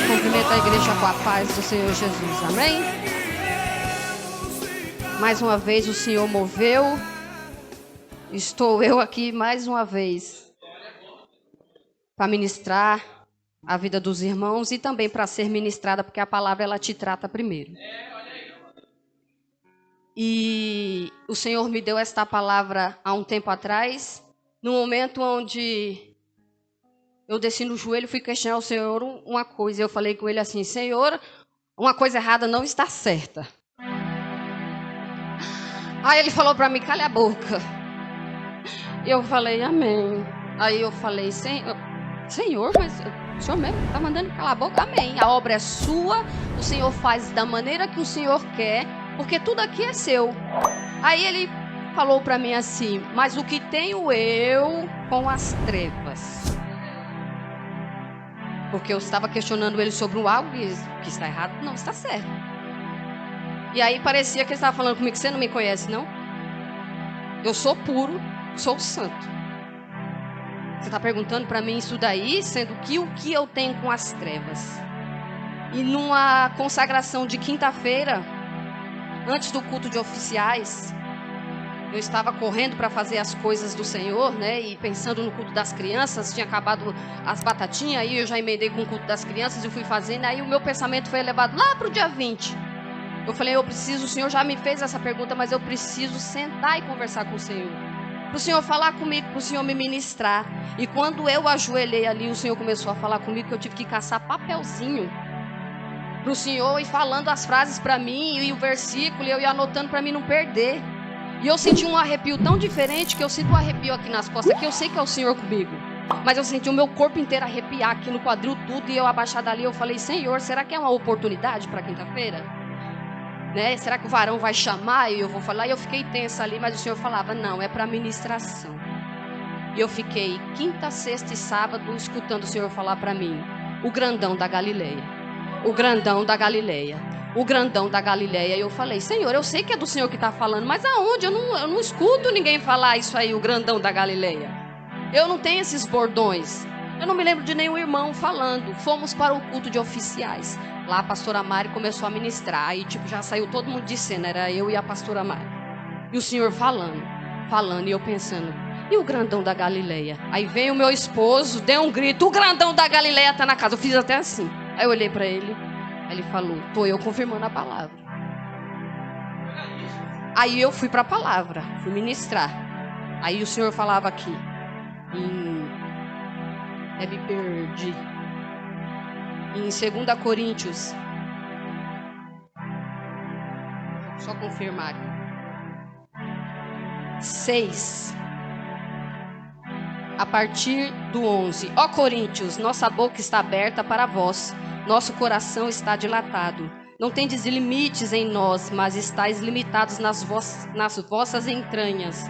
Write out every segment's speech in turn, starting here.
Cumprimento a igreja com a paz do Senhor Jesus, amém? Mais uma vez o Senhor moveu, estou eu aqui mais uma vez para ministrar a vida dos irmãos e também para ser ministrada, porque a palavra ela te trata primeiro. E o Senhor me deu esta palavra há um tempo atrás, no momento onde eu desci no joelho e fui questionar o Senhor uma coisa. Eu falei com ele assim: Senhor, uma coisa errada não está certa. Aí ele falou para mim: cala a boca. Eu falei: amém. Aí eu falei: Senhor, mas o Senhor mesmo está mandando calar a boca? Amém. A obra é sua, o Senhor faz da maneira que o Senhor quer, porque tudo aqui é seu. Aí ele falou para mim assim: mas o que tenho eu com as trevas? Porque eu estava questionando ele sobre algo que está errado. Não, está certo. E aí parecia que ele estava falando comigo: você não me conhece, não? Eu sou puro, sou santo. Você está perguntando para mim isso daí, sendo que o que eu tenho com as trevas? E numa consagração de quinta-feira, antes do culto de oficiais, eu estava correndo para fazer as coisas do Senhor, né? E pensando no culto das crianças, tinha acabado as batatinhas, aí eu já emendei com o culto das crianças e fui fazendo. Aí o meu pensamento foi elevado lá para o dia 20. Eu falei: eu preciso, o Senhor já me fez essa pergunta, mas eu preciso sentar e conversar com o Senhor. Para o Senhor falar comigo, para o Senhor me ministrar. E quando eu ajoelhei ali, o Senhor começou a falar comigo que eu tive que caçar papelzinho para o Senhor e falando as frases para mim e o versículo, e eu ia anotando para mim não perder. E eu senti um arrepio tão diferente, que eu sinto um arrepio aqui nas costas, que eu sei que é o Senhor comigo. Mas eu senti o meu corpo inteiro arrepiar aqui no quadril tudo, e eu abaixada ali, eu falei: Senhor, será que é uma oportunidade para quinta-feira? Né? Será que o varão vai chamar e eu vou falar? E eu fiquei tensa ali, mas o Senhor falava: não, é para ministração. E eu fiquei quinta, sexta e sábado escutando o Senhor falar para mim: o grandão da Galileia, o grandão da Galileia, o grandão da Galileia. E eu falei: Senhor, eu sei que é do Senhor que está falando, mas aonde? Eu não escuto ninguém falar isso aí, o grandão da Galileia. Eu não tenho esses bordões. Eu não me lembro de nenhum irmão falando. Fomos para o culto de oficiais. Lá a pastora Mari começou a ministrar. Aí já saiu todo mundo de cena, era eu e a pastora Mari. E o Senhor falando, e eu pensando: e o grandão da Galileia? Aí veio o meu esposo, deu um grito: o grandão da Galileia está na casa. Eu fiz até assim. Aí eu olhei para ele. Ele falou: tô eu confirmando a palavra. Aí eu fui para a palavra, fui ministrar. Aí o Senhor falava aqui me perdi. Em 2 Coríntios, só confirmar, 6, a partir do 11. Ó Coríntios, nossa boca está aberta para vós, nosso coração está dilatado. Não tendes limites em nós, mas estáis limitados nas vossas entranhas.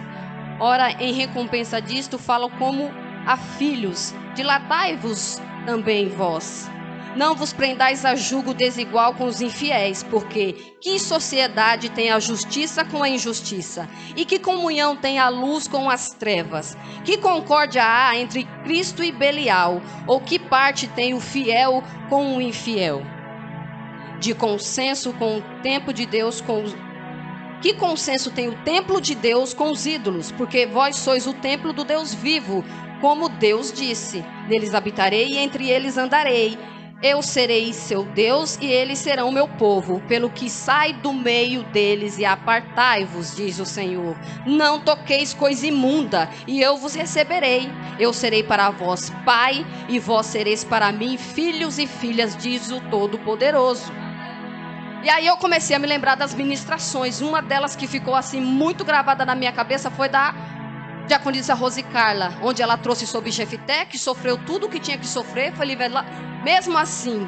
Ora, em recompensa disto, falo como a filhos: dilatai-vos também vós. Não vos prendais a julgo desigual com os infiéis, porque que sociedade tem a justiça com a injustiça? E que comunhão tem a luz com as trevas? Que concórdia há entre Cristo e Belial? Ou que parte tem o fiel com o infiel? De consenso com o templo de Deus Que consenso tem o templo de Deus com os ídolos? Porque vós sois o templo do Deus vivo, como Deus disse: neles habitarei e entre eles andarei. Eu serei seu Deus e eles serão meu povo. Pelo que sai do meio deles e apartai-vos, diz o Senhor. Não toqueis coisa imunda, e eu vos receberei. Eu serei para vós pai, e vós sereis para mim filhos e filhas, diz o Todo-Poderoso. E aí eu comecei a me lembrar das ministrações. Uma delas que ficou assim muito gravada na minha cabeça foi da diaconisa Rose Carla, onde ela trouxe sobre Jefité, que sofreu tudo o que tinha que sofrer, foi liberada. Mesmo assim,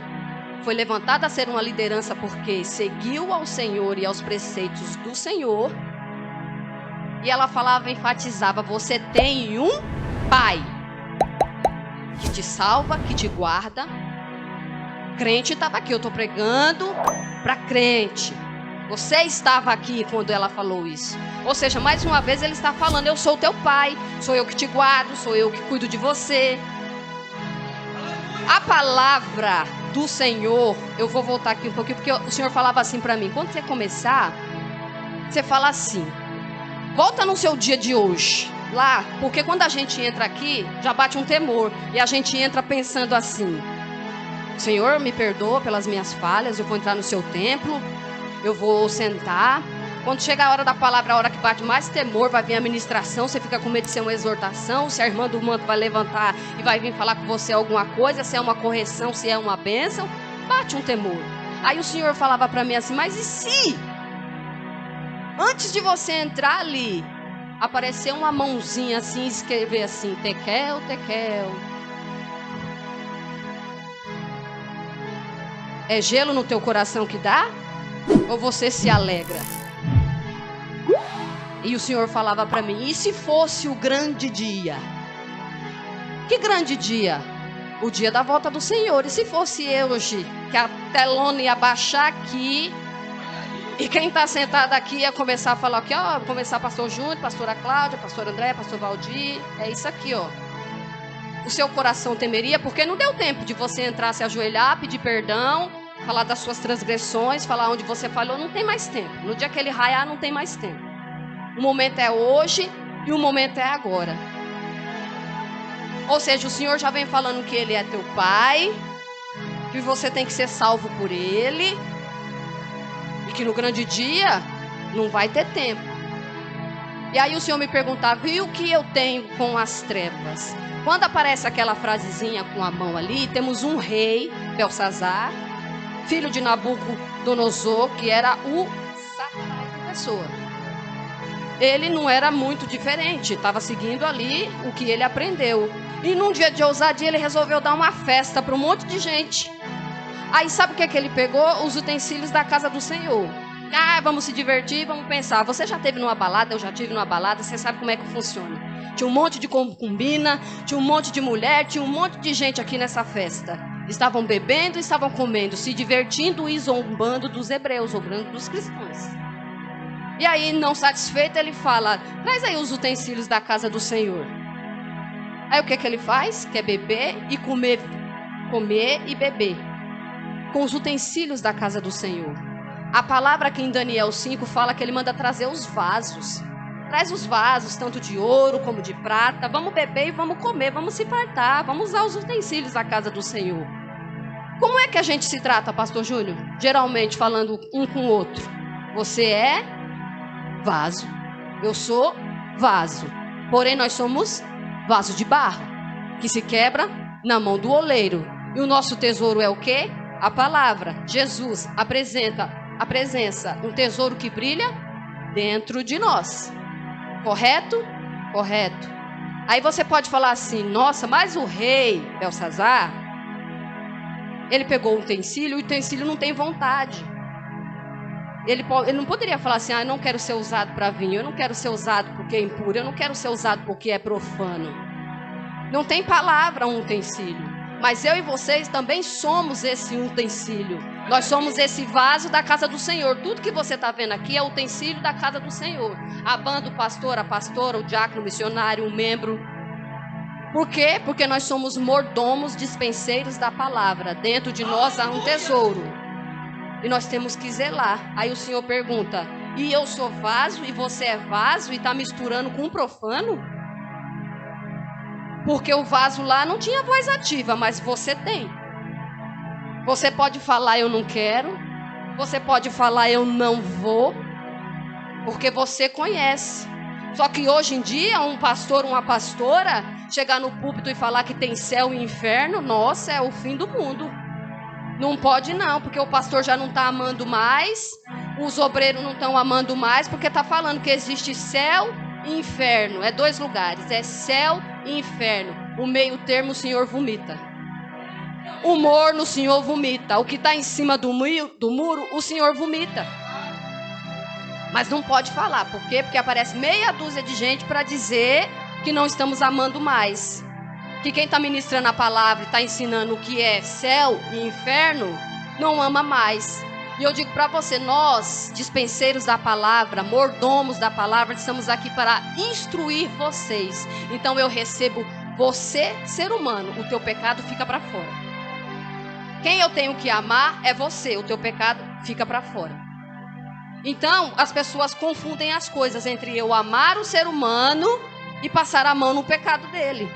foi levantada a ser uma liderança porque seguiu ao Senhor e aos preceitos do Senhor. E ela falava, enfatizava: você tem um pai que te salva, que te guarda. Crente estava aqui, eu estou pregando para crente. Você estava aqui quando ela falou isso. Ou seja, mais uma vez ele está falando, eu sou teu pai, sou eu que te guardo, sou eu que cuido de você. A palavra do Senhor, eu vou voltar aqui um pouquinho, porque o Senhor falava assim para mim, quando você começar, você fala assim, volta no seu dia de hoje, lá, porque quando a gente entra aqui, já bate um temor, e a gente entra pensando assim, Senhor, me perdoa pelas minhas falhas, eu vou entrar no seu templo, eu vou sentar. Quando chega a hora da palavra, a hora que bate mais temor, vai vir a ministração, você fica com medo de ser uma exortação, se a irmã do manto vai levantar e vai vir falar com você alguma coisa, se é uma correção, se é uma bênção, bate um temor. Aí o Senhor falava para mim assim, mas e se antes de você entrar ali, aparecer uma mãozinha assim, escrever assim, Tekel, Tekel. É gelo no teu coração que dá? Ou você se alegra? E o Senhor falava para mim, e se fosse o grande dia? Que grande dia? O dia da volta do Senhor. E se fosse hoje, que a telona ia baixar aqui, e quem está sentado aqui ia começar a falar aqui, ó, começar pastor Júnior, pastora Cláudia, pastor André, pastor Valdir, é isso aqui, ó. O seu coração temeria, porque não deu tempo de você entrar, se ajoelhar, pedir perdão, falar das suas transgressões, falar onde você falhou, não tem mais tempo. No dia que ele raiar, não tem mais tempo. O momento é hoje e o momento é agora. Ou seja, o Senhor já vem falando que Ele é teu Pai, que você tem que ser salvo por Ele, e que no grande dia não vai ter tempo. E aí o Senhor me perguntava, e o que eu tenho com as trevas? Quando aparece aquela frasezinha com a mão ali, temos um rei, Belsazar, filho de Nabucodonosor, que era o Satanás em pessoa. Ele não era muito diferente, estava seguindo ali o que ele aprendeu. E num dia de ousadia ele resolveu dar uma festa para um monte de gente. Aí sabe o que é que ele pegou? Os utensílios da casa do Senhor. Ah, vamos se divertir, vamos pensar. Você já esteve numa balada, eu já tive numa balada, você sabe como é que funciona. Tinha um monte de concubina, tinha um monte de mulher, tinha um monte de gente aqui nessa festa. Estavam bebendo, estavam comendo, se divertindo e zombando dos hebreus, zombando dos cristãos. E aí, não satisfeito, ele fala, traz aí os utensílios da casa do Senhor. Aí o que que ele faz? Quer beber e comer e beber. Com os utensílios da casa do Senhor. A palavra aqui em Daniel 5 fala que ele manda trazer os vasos. Traz os vasos, tanto de ouro como de prata. Vamos beber e vamos comer, vamos se fartar. Vamos usar os utensílios da casa do Senhor. Como é que a gente se trata, pastor Júnior? Geralmente falando um com o outro. Você é vaso, eu sou vaso, porém nós somos vaso de barro, que se quebra na mão do oleiro, e o nosso tesouro é o quê? A palavra. Jesus apresenta a presença, um tesouro que brilha dentro de nós, correto? Correto. Aí você pode falar assim, nossa, mas o rei Belsazar, ele pegou o utensílio não tem vontade. Ele não poderia falar assim, eu não quero ser usado para vinho, eu não quero ser usado porque é impuro, eu não quero ser usado porque é profano. Não tem palavra um utensílio. Mas eu e vocês também somos esse utensílio. Nós somos esse vaso da casa do Senhor. Tudo que você está vendo aqui é utensílio da casa do Senhor. A banda, o pastor, a pastora, o diácono, o missionário, o membro. Por quê? Porque nós somos mordomos, dispenseiros da palavra. Dentro de nós há um tesouro. E nós temos que zelar. Aí o Senhor pergunta, e eu sou vaso e você é vaso e está misturando com um profano? Porque o vaso lá não tinha voz ativa, mas você tem. Você pode falar eu não quero, você pode falar eu não vou, porque você conhece. Só que hoje em dia um pastor, uma pastora, chegar no púlpito e falar que tem céu e inferno, nossa, é o fim do mundo. Não pode não, porque o pastor já não está amando mais, os obreiros não estão amando mais, porque está falando que existe céu e inferno. É 2 lugares, é céu e inferno. O meio termo o Senhor vomita. O morno o Senhor vomita. O que está em cima do muro, o Senhor vomita. Mas não pode falar, por quê? Porque aparece meia dúzia de gente para dizer que não estamos amando mais. Que quem está ministrando a palavra e está ensinando o que é céu e inferno, não ama mais. E eu digo para você, nós, dispenseiros da palavra, mordomos da palavra, estamos aqui para instruir vocês. Então eu recebo você, ser humano, o teu pecado fica para fora. Quem eu tenho que amar é você, o teu pecado fica para fora. Então as pessoas confundem as coisas entre eu amar o ser humano e passar a mão no pecado dele.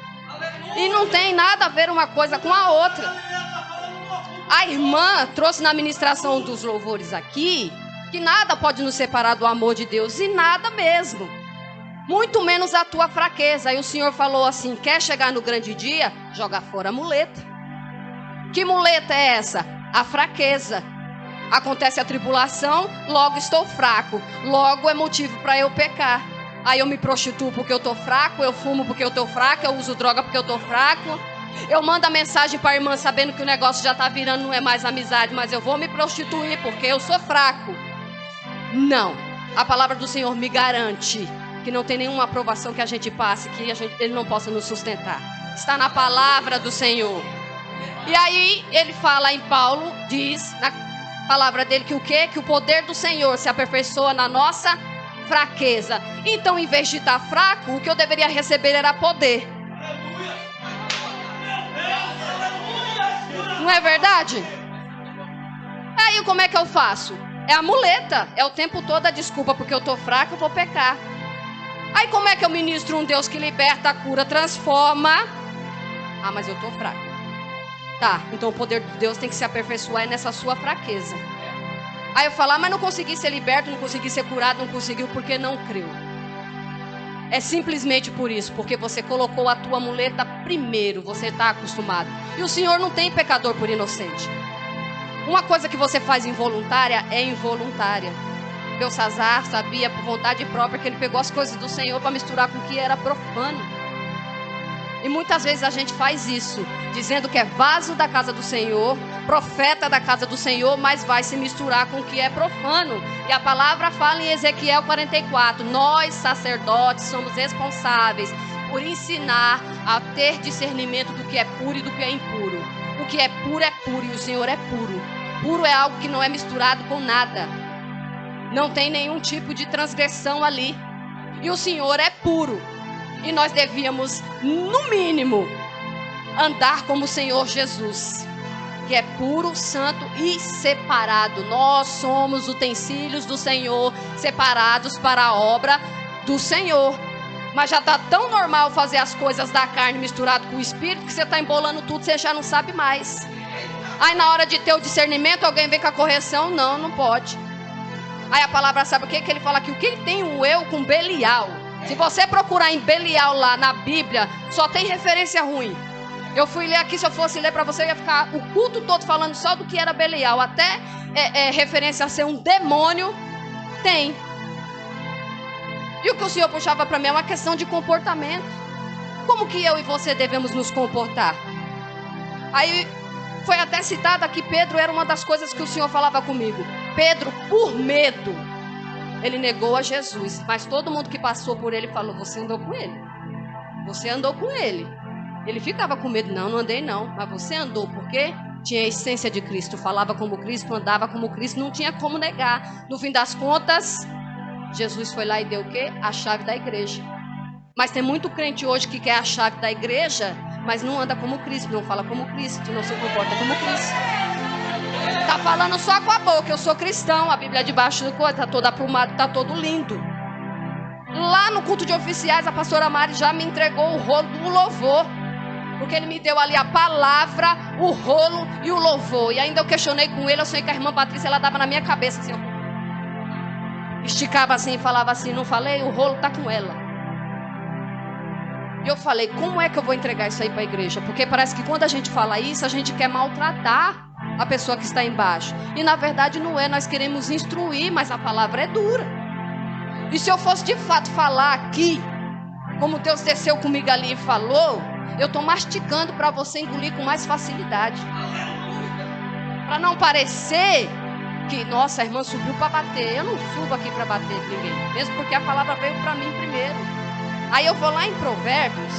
E não tem nada a ver uma coisa com a outra. A irmã trouxe na ministração dos louvores aqui que nada pode nos separar do amor de Deus, e nada mesmo. Muito menos a tua fraqueza. Aí o Senhor falou assim: quer chegar no grande dia? Joga fora a muleta. Que muleta é essa? A fraqueza. Acontece a tribulação, logo estou fraco. Logo é motivo para eu pecar. Aí eu me prostituo porque eu estou fraco, eu fumo porque eu estou fraco, eu uso droga porque eu estou fraco. Eu mando a mensagem para a irmã sabendo que o negócio já está virando, não é mais amizade, mas eu vou me prostituir porque eu sou fraco. Não. A palavra do Senhor me garante que não tem nenhuma aprovação que a gente passe, que Ele não possa nos sustentar. Está na palavra do Senhor. E aí ele fala em Paulo, diz na palavra dele que o quê? Que o poder do Senhor se aperfeiçoa na nossa fraqueza. Então, em vez de estar fraco, o que eu deveria receber era poder. Não é verdade? Aí como é que eu faço? É a muleta, é o tempo todo a desculpa, porque eu estou fraco, eu vou pecar. Aí como é que eu ministro um Deus que liberta, cura, transforma? Ah, mas eu estou fraco. Tá, então o poder de Deus tem que se aperfeiçoar nessa sua fraqueza. Aí eu falo, mas não consegui ser liberto, não consegui ser curado, não conseguiu porque não creu. É simplesmente por isso, porque você colocou a tua muleta primeiro, você está acostumado. E o Senhor não tem pecador por inocente. Uma coisa que você faz involuntária é involuntária. Belsazar sabia por vontade própria que ele pegou as coisas do Senhor para misturar com o que era profano. E muitas vezes a gente faz isso, dizendo que é vaso da casa do Senhor, profeta da casa do Senhor, mas vai se misturar com o que é profano. E a palavra fala em Ezequiel 44, nós sacerdotes somos responsáveis por ensinar a ter discernimento do que é puro e do que é impuro. O que é puro e o Senhor é puro. Puro é algo que não é misturado com nada. Não tem nenhum tipo de transgressão ali. E o Senhor é puro. E nós devíamos, no mínimo, andar como o Senhor Jesus, que é puro, santo e separado. Nós somos utensílios do Senhor, separados para a obra do Senhor. Mas já está tão normal fazer as coisas da carne misturado com o Espírito, que você está embolando tudo, você já não sabe mais. Aí na hora de ter o discernimento, alguém vem com a correção, não pode. Aí a palavra sabe o que? Que ele fala aqui, o que tem o eu com Belial? Se você procurar em Belial lá na Bíblia, só tem referência ruim. Eu fui ler aqui, se eu fosse ler para você, eu ia ficar o culto todo falando só do que era Belial. Até referência a ser um demônio, tem. E o que o Senhor puxava para mim é uma questão de comportamento. Como que eu e você devemos nos comportar? Aí foi até citado aqui, Pedro era uma das coisas que o Senhor falava comigo. Pedro, por medo, ele negou a Jesus, mas todo mundo que passou por ele falou, você andou com ele. Você andou com ele. Ele ficava com medo, não andei não. Mas você andou porque tinha a essência de Cristo. Falava como Cristo, andava como Cristo, não tinha como negar. No fim das contas, Jesus foi lá e deu o quê? A chave da igreja. Mas tem muito crente hoje que quer a chave da igreja, mas não anda como Cristo, não fala como Cristo, não se comporta como Cristo. Tá falando só com a boca, eu sou cristão, a Bíblia debaixo do corpo, tá todo aprumado, tá todo lindo. Lá no culto de oficiais, a pastora Mari já me entregou o rolo do louvor, porque ele me deu ali a palavra, o rolo e o louvor. E ainda eu questionei com ele, eu sei que a irmã Patrícia, ela dava na minha cabeça assim, ó. Esticava assim e falava assim, não falei? O rolo tá com ela. E eu falei, como é que eu vou entregar isso aí para a igreja? Porque parece que quando a gente fala isso, a gente quer maltratar a pessoa que está embaixo. E na verdade não é, nós queremos instruir, mas a palavra é dura. E se eu fosse de fato falar aqui, como Deus desceu comigo ali e falou, eu estou mastigando para você engolir com mais facilidade. Para não parecer que, nossa, a irmã subiu para bater. Eu não subo aqui para bater ninguém, mesmo porque a palavra veio para mim primeiro. Aí eu vou lá em Provérbios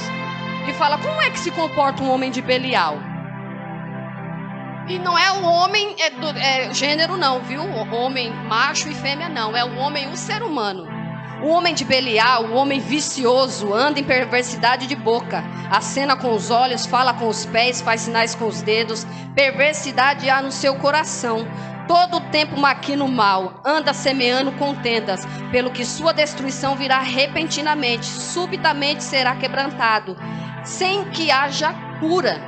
e fala, como é que se comporta um homem de Belial? E não é o homem, gênero não, viu? O homem macho e fêmea não. É o homem, o ser humano. O homem de Belial, o homem vicioso, anda em perversidade de boca. Acena com os olhos, fala com os pés, faz sinais com os dedos. Perversidade há no seu coração. Todo o tempo maquina o mal, anda semeando contendas, pelo que sua destruição virá repentinamente, subitamente será quebrantado, sem que haja cura.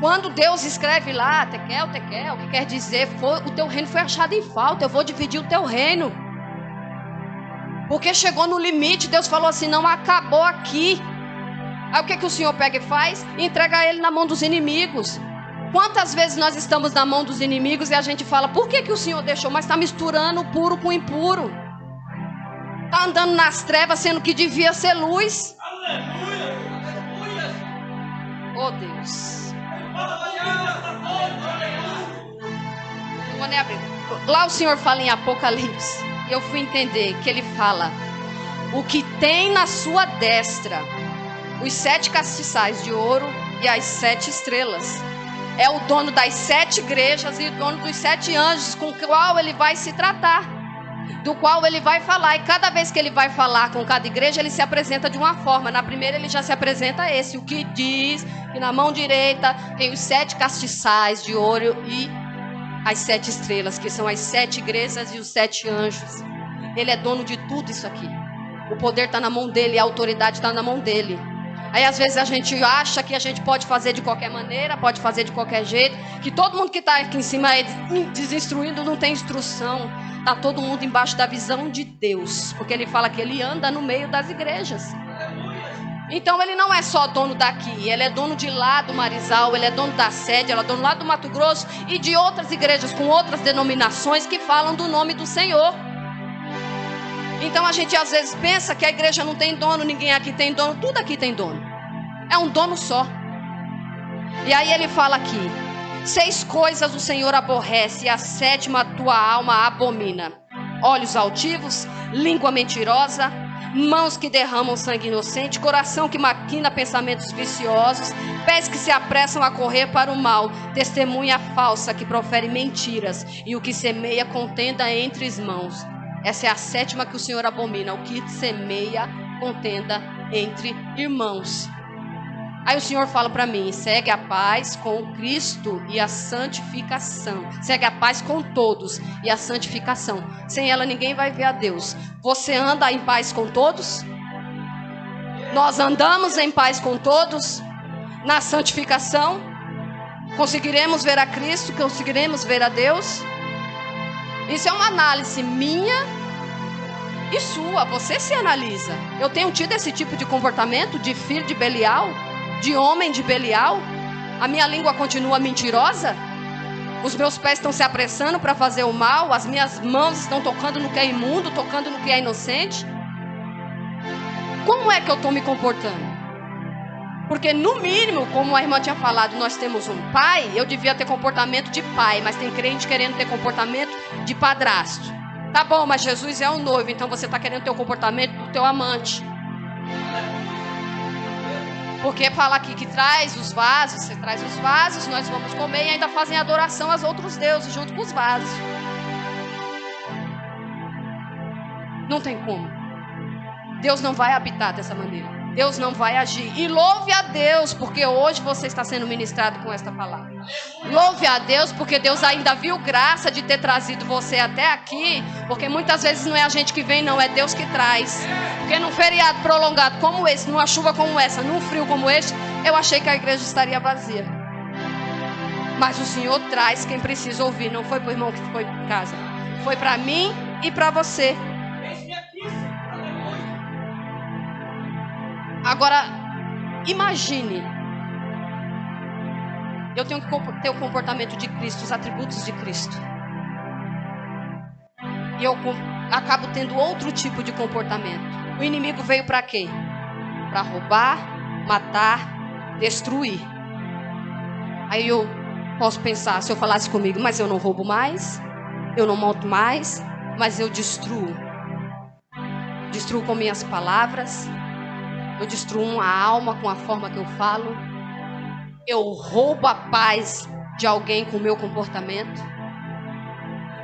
Quando Deus escreve lá, Tekel, o que quer dizer, o teu reino foi achado em falta, eu vou dividir o teu reino. Porque chegou no limite, Deus falou assim, não, acabou aqui. Aí o que o Senhor pega e faz? Entrega ele na mão dos inimigos. Quantas vezes nós estamos na mão dos inimigos e a gente fala, por que o Senhor deixou? Mas está misturando o puro com o impuro. Está andando nas trevas, sendo que devia ser luz. Aleluia! Oh Deus. Não vou nem abrir. Lá o Senhor fala em Apocalipse. E eu fui entender que ele fala, o que tem na sua destra, os 7 castiçais de ouro e as 7 estrelas. É o dono das 7 igrejas e o dono dos 7 anjos com o qual ele vai se tratar, do qual ele vai falar. E cada vez que ele vai falar com cada igreja, ele se apresenta de uma forma. Na primeira ele já se apresenta o que diz que na mão direita tem os 7 castiçais de ouro e as 7 estrelas, que são as 7 igrejas e os 7 anjos. Ele é dono de tudo isso aqui. O poder está na mão dele, a autoridade está na mão dele. Aí às vezes a gente acha que a gente pode fazer de qualquer maneira, pode fazer de qualquer jeito, que todo mundo que está aqui em cima é desinstruído, não tem instrução. Está todo mundo embaixo da visão de Deus, porque ele fala que ele anda no meio das igrejas. Então ele não é só dono daqui, ele é dono de lá do Marizal, ele é dono da sede, ele é dono lá do Mato Grosso e de outras igrejas com outras denominações que falam do nome do Senhor. Então a gente às vezes pensa que a igreja não tem dono, ninguém aqui tem dono, tudo aqui tem dono. É um dono só. E aí ele fala aqui, 6 coisas o Senhor aborrece e a 7ª tua alma abomina: olhos altivos, língua mentirosa, mãos que derramam sangue inocente, coração que maquina pensamentos viciosos, pés que se apressam a correr para o mal, testemunha falsa que profere mentiras e o que semeia contenda entre irmãos. Essa é a 7ª que o Senhor abomina, o que semeia contenda entre irmãos. Aí o Senhor fala para mim, segue a paz com Cristo e a santificação. Segue a paz com todos e a santificação. Sem ela ninguém vai ver a Deus. Você anda em paz com todos? Nós andamos em paz com todos? Na santificação? Conseguiremos ver a Cristo? Conseguiremos ver a Deus? Isso é uma análise minha e sua. Você se analisa. Eu tenho tido esse tipo de comportamento de filho de Belial? De homem de Belial? A minha língua continua mentirosa? Os meus pés estão se apressando para fazer o mal? As minhas mãos estão tocando no que é imundo, tocando no que é inocente? Como é que eu estou me comportando? Porque no mínimo, como a irmã tinha falado, nós temos um pai. Eu devia ter comportamento de pai, mas tem crente querendo ter comportamento de padrasto. Tá bom, mas Jesus é o noivo, então você está querendo ter o comportamento do teu amante. Porque fala aqui que traz os vasos, você traz os vasos, nós vamos comer e ainda fazem adoração aos outros deuses junto com os vasos. Não tem como. Deus não vai habitar dessa maneira. Deus não vai agir. E louve a Deus, porque hoje você está sendo ministrado com esta palavra. Louve a Deus, porque Deus ainda viu graça de ter trazido você até aqui. Porque muitas vezes não é a gente que vem, não, é Deus que traz. Porque num feriado prolongado como esse, numa chuva como essa, num frio como este, eu achei que a igreja estaria vazia. Mas o Senhor traz quem precisa ouvir. Não foi para o irmão que ficou em casa. Foi para mim e para você. Agora, imagine, eu tenho que ter o comportamento de Cristo, os atributos de Cristo. E eu acabo tendo outro tipo de comportamento. O inimigo veio para quê? Para roubar, matar, destruir. Aí eu posso pensar, se eu falasse comigo, mas eu não roubo mais, eu não mato mais, mas eu destruo. Destruo com minhas palavras. Eu destruo uma alma com a forma que eu falo. Eu roubo a paz de alguém com o meu comportamento?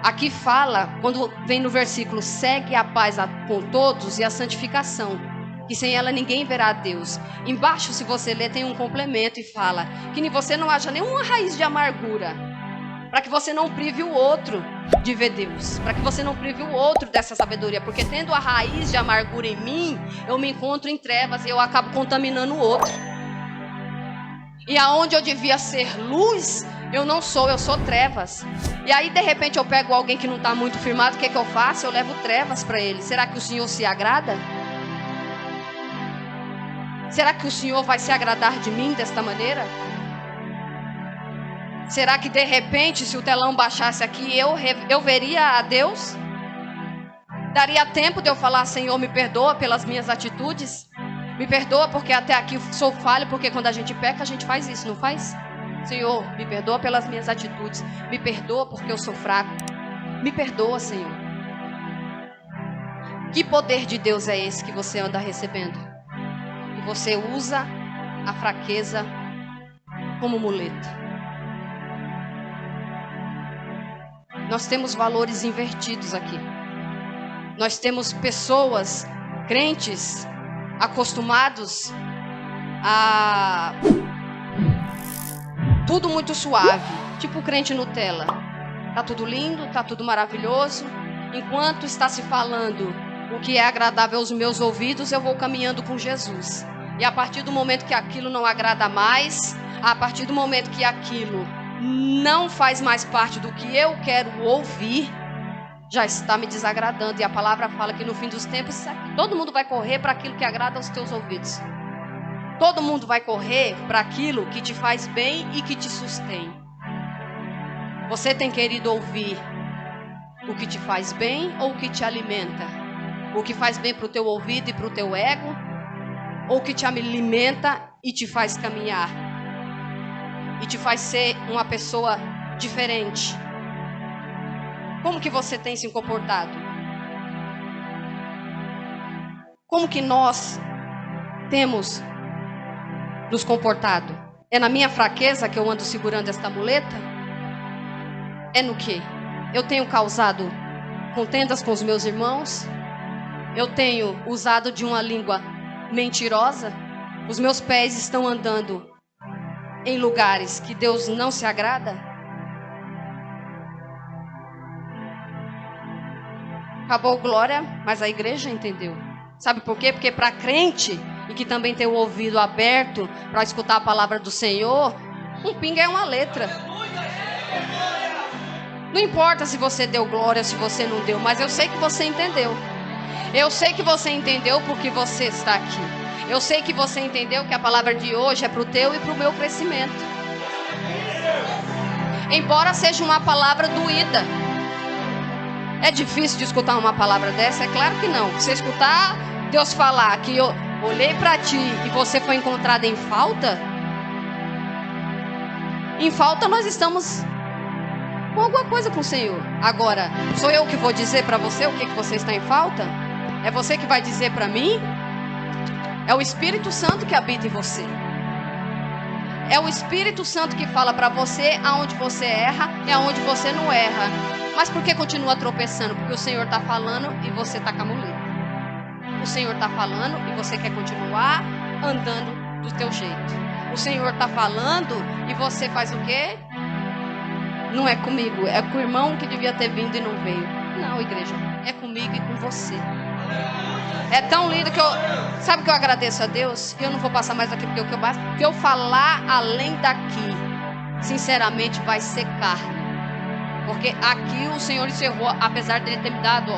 Aqui fala, quando vem no versículo, segue a paz com todos e a santificação, que sem ela ninguém verá a Deus. Embaixo, se você ler, tem um complemento e fala que em você não haja nenhuma raiz de amargura, para que você não prive o outro de ver Deus, para que você não prive o outro dessa sabedoria, porque tendo a raiz de amargura em mim, eu me encontro em trevas e eu acabo contaminando o outro. E aonde eu devia ser luz, eu não sou, eu sou trevas. E aí de repente eu pego alguém que não está muito firmado, o que eu faço? Eu levo trevas para ele. Será que o Senhor se agrada? Será que o Senhor vai se agradar de mim desta maneira? Será que de repente, se o telão baixasse aqui, eu veria a Deus? Daria tempo de eu falar, Senhor, me perdoa pelas minhas atitudes? Me perdoa porque até aqui sou falho, porque quando a gente peca, a gente faz isso, não faz? Senhor, me perdoa pelas minhas atitudes. Me perdoa porque eu sou fraco. Me perdoa, Senhor. Que poder de Deus é esse que você anda recebendo? E você usa a fraqueza como muleta. Nós temos valores invertidos aqui. Nós temos pessoas, crentes, acostumados a tudo muito suave, tipo o crente Nutella. Tá tudo lindo, tá tudo maravilhoso. Enquanto está se falando o que é agradável aos meus ouvidos, eu vou caminhando com Jesus. E a partir do momento que aquilo não agrada mais, a partir do momento que aquilo não faz mais parte do que eu quero ouvir, já está me desagradando. E a palavra fala que no fim dos tempos todo mundo vai correr para aquilo que agrada aos teus ouvidos. Todo mundo vai correr para aquilo que te faz bem e que te sustém. Você tem querido ouvir o que te faz bem ou o que te alimenta? O que faz bem para o teu ouvido e para o teu ego? Ou o que te alimenta e te faz caminhar? E te faz ser uma pessoa diferente? Como que você tem se comportado? Como que nós temos nos comportado? É na minha fraqueza que eu ando segurando esta muleta? É no quê? Eu tenho causado contendas com os meus irmãos? Eu tenho usado de uma língua mentirosa? Os meus pés estão andando em lugares que Deus não se agrada? Acabou glória, mas a igreja entendeu. Sabe por quê? Porque para crente, e que também tem o ouvido aberto para escutar a palavra do Senhor, um pinga é uma letra. Não importa se você deu glória, se você não deu, mas eu sei que você entendeu. Eu sei que você entendeu porque você está aqui. Eu sei que você entendeu que a palavra de hoje é para o teu e para o meu crescimento. Embora seja uma palavra doída. É difícil de escutar uma palavra dessa? É claro que não. Você escutar Deus falar que eu olhei para ti e você foi encontrado em falta? Em falta nós estamos com alguma coisa com o Senhor. Agora, sou eu que vou dizer para você o que você está em falta? É você que vai dizer para mim? É o Espírito Santo que habita em você. É o Espírito Santo que fala para você aonde você erra e aonde você não erra. Mas por que continua tropeçando? Porque o Senhor está falando e você está com a muleta. O Senhor está falando e você quer continuar andando do teu jeito. O Senhor está falando e você faz o quê? Não é comigo, é com o irmão que devia ter vindo e não veio. Não, igreja, é comigo e com você. É tão lindo que eu... Sabe que eu agradeço a Deus? E eu não vou passar mais daqui porque o que eu falar além daqui, sinceramente, vai ser carne. Porque aqui o Senhor encerrou, apesar dele ter me dado,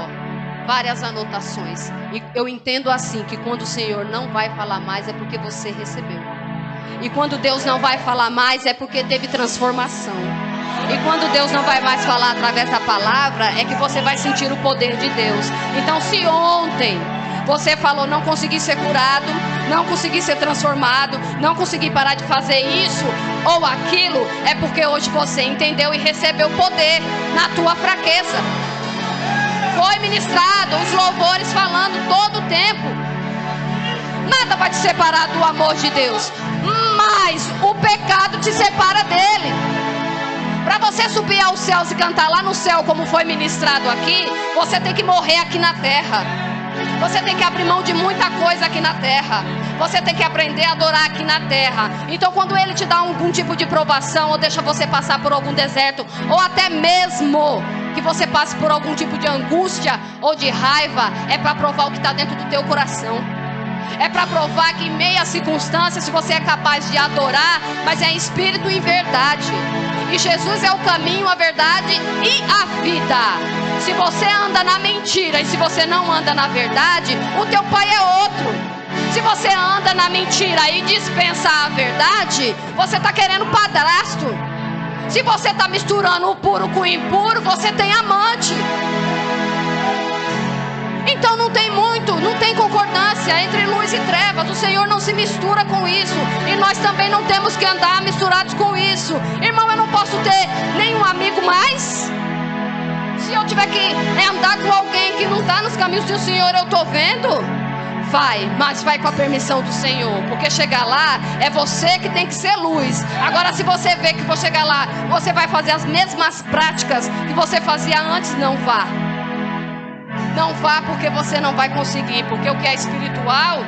várias anotações. E eu entendo assim, que quando o Senhor não vai falar mais é porque você recebeu. E quando Deus não vai falar mais é porque teve transformação. E quando Deus não vai mais falar através da palavra, é que você vai sentir o poder de Deus. Então, se ontem você falou, não consegui ser curado, não consegui ser transformado, não consegui parar de fazer isso ou aquilo, é porque hoje você entendeu e recebeu poder na tua fraqueza. Foi ministrado, os louvores falando todo o tempo. Nada vai te separar do amor de Deus, mas o pecado te separa dele. Para você subir aos céus e cantar lá no céu, como foi ministrado aqui, você tem que morrer aqui na terra. Você tem que abrir mão de muita coisa aqui na terra. Você tem que aprender a adorar aqui na terra. Então quando Ele te dá algum tipo de provação, ou deixa você passar por algum deserto, ou até mesmo que você passe por algum tipo de angústia ou de raiva, é para provar o que está dentro do teu coração. É para provar que em meio às circunstâncias você é capaz de adorar, mas é em espírito e em verdade. E Jesus é o caminho, a verdade e a vida. Se você anda na mentira e se você não anda na verdade, o teu pai é outro. Se você anda na mentira e dispensa a verdade, você está querendo padrasto. Se você está misturando o puro com o impuro, você tem amante. Então não tem concordância entre luz e trevas. O Senhor não se mistura com isso. E nós também não temos que andar misturados com isso. Irmão, eu não posso ter nenhum amigo mais. Se eu tiver que andar com alguém que não está nos caminhos do Senhor, eu estou vendo. Vai, mas vai com a permissão do Senhor. Porque chegar lá é você que tem que ser luz. Agora se você vê que for chegar lá, você vai fazer as mesmas práticas que você fazia antes, não vá. Não vá, porque você não vai conseguir. Porque o que é espiritual,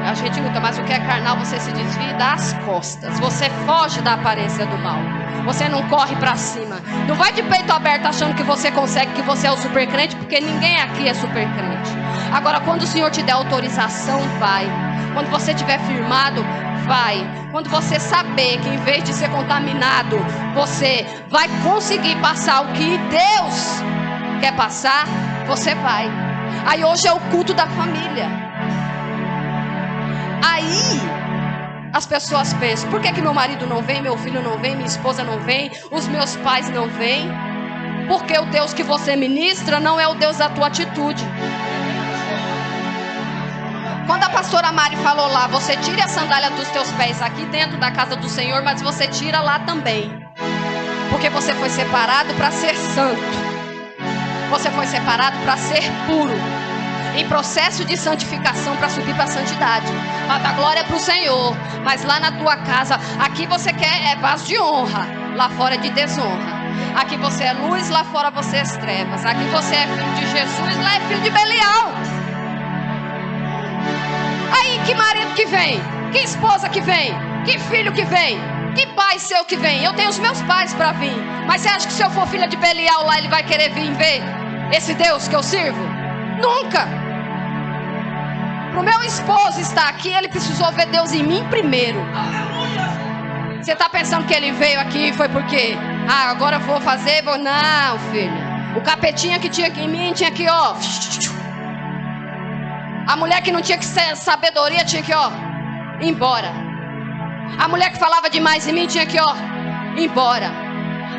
a gente luta, mas o que é carnal, você se desvia e dá as costas. Você foge da aparência do mal. Você não corre pra cima. Não vai de peito aberto achando que você consegue, que você é o super crente, porque ninguém aqui é super crente. Agora, quando o Senhor te der autorização, vai. Quando você estiver firmado, vai. Quando você saber que em vez de ser contaminado, você vai conseguir passar o que Deus quer passar, você vai. Aí hoje é o culto da família. Aí as pessoas pensam: por que meu marido não vem, meu filho não vem, minha esposa não vem, os meus pais não vêm? Porque o Deus que você ministra não é o Deus da tua atitude. Quando a pastora Mari falou lá: você tire a sandália dos teus pés aqui dentro da casa do Senhor, mas você tira lá também. Porque você foi separado para ser santo. Você foi separado para ser puro, em processo de santificação, para subir para a santidade, para dar glória para o Senhor. Mas lá na tua casa, aqui você quer vaso de honra, lá fora é de desonra. Aqui você é luz, lá fora você é trevas. Aqui você é filho de Jesus, lá é filho de Belial. Aí que marido que vem, que esposa que vem, que filho que vem, que pai seu que vem. Eu tenho os meus pais para vir, mas você acha que se eu for filha de Belial lá, ele vai querer vir ver esse Deus que eu sirvo? Nunca. Para o meu esposo estar aqui, ele precisou ver Deus em mim primeiro. Você está pensando que ele veio aqui foi porque agora eu vou fazer, vou... Não, filho. O capetinha que tinha aqui em mim tinha que, ó. A mulher que não tinha que ser sabedoria tinha que, ó, ir embora. A mulher que falava demais em mim tinha que, ó, ir embora.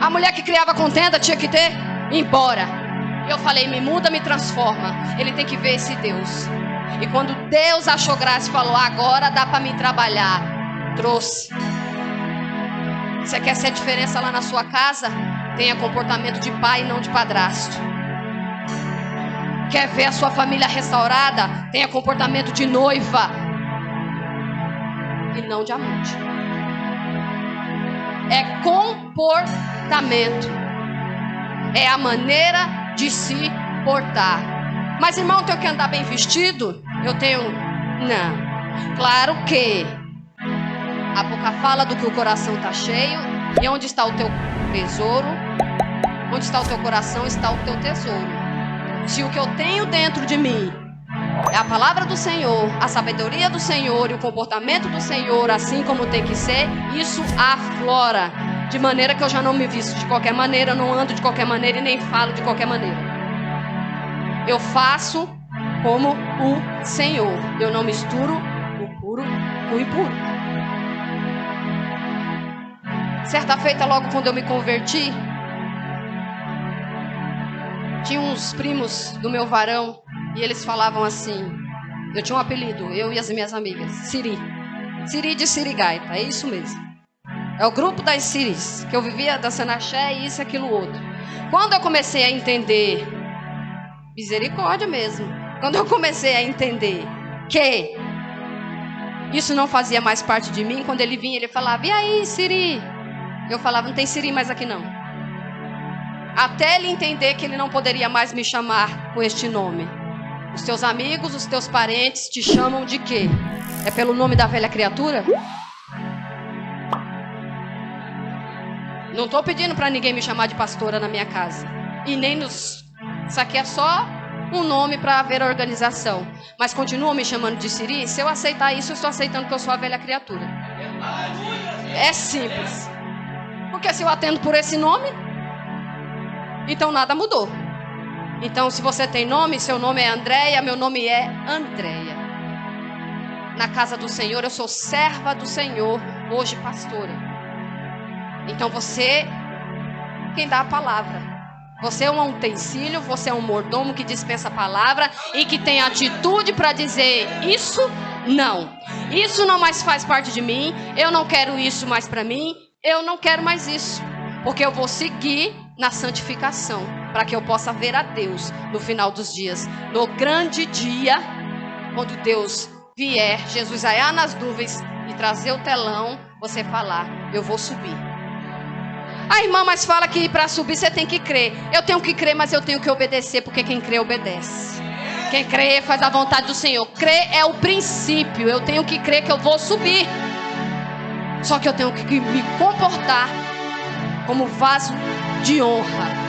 A mulher que criava contenda tinha que ter, ir embora. Eu falei: me muda, me transforma. Ele tem que ver esse Deus. E quando Deus achou graça e falou: agora dá para me trabalhar, trouxe. Você quer ser a diferença lá na sua casa? Tenha comportamento de pai e não de padrasto. Quer ver a sua família restaurada? Tenha comportamento de noiva e não de amante. É comportamento. É a maneira de se portar. Mas irmão, eu tenho que andar bem vestido? Eu tenho... Não. Claro que a boca fala do que o coração está cheio. E onde está o teu tesouro? Onde está o teu coração, está o teu tesouro. Se o que eu tenho dentro de mim é a palavra do Senhor, a sabedoria do Senhor e o comportamento do Senhor, assim como tem que ser, isso aflora. De maneira que eu já não me visto de qualquer maneira, não ando de qualquer maneira e nem falo de qualquer maneira. Eu faço como o Senhor. Eu não misturo o puro com o impuro. Certa feita, logo quando eu me converti, tinha uns primos do meu varão e eles falavam assim. Eu tinha um apelido, eu e as minhas amigas: Siri. Siri de Sirigaita, é isso mesmo. É o grupo das Siris, que eu vivia dançando axé e isso, aquilo, outro. Quando eu comecei a entender, misericórdia mesmo, quando eu comecei a entender que isso não fazia mais parte de mim, quando ele vinha, ele falava: e aí, Siri? Eu falava: não tem Siri mais aqui não. Até ele entender que ele não poderia mais me chamar com este nome. Os teus amigos, os teus parentes te chamam de quê? É pelo nome da velha criatura? Não estou pedindo para ninguém me chamar de pastora na minha casa. E nem nos... Isso aqui é só um nome para haver organização. Mas continuam me chamando de Siri. Se eu aceitar isso, eu estou aceitando que eu sou a velha criatura. É simples. Porque se eu atendo por esse nome, então nada mudou. Então, se você tem nome, seu nome é Andréia, meu nome é Andréia. Na casa do Senhor, eu sou serva do Senhor, hoje pastora. Então você, quem dá a palavra. Você é um utensílio, você é um mordomo que dispensa a palavra e que tem atitude para dizer isso, não. Isso não mais faz parte de mim, eu não quero isso mais para mim, eu não quero mais isso. Porque eu vou seguir na santificação, para que eu possa ver a Deus no final dos dias. No grande dia, quando Deus vier, Jesus vaiar nas nuvens e trazer o telão, você falar, eu vou subir. A irmã mas fala que para subir você tem que crer. Eu tenho que crer, mas eu tenho que obedecer, porque quem crê obedece. Quem crê faz a vontade do Senhor. Crer é o princípio. Eu tenho que crer que eu vou subir. Só que eu tenho que me comportar como vaso de honra.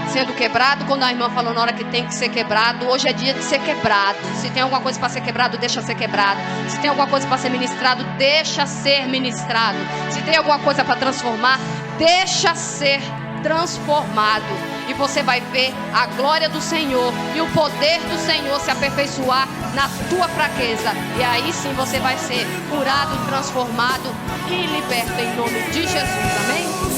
Sendo quebrado, quando a irmã falou na hora que tem que ser quebrado, hoje é dia de ser quebrado. Se tem alguma coisa para ser quebrado, deixa ser quebrado. Se tem alguma coisa para ser ministrado, deixa ser ministrado. Se tem alguma coisa para transformar, deixa ser transformado. E você vai ver a glória do Senhor e o poder do Senhor se aperfeiçoar na tua fraqueza. E aí sim você vai ser curado, transformado e liberto em nome de Jesus. Amém?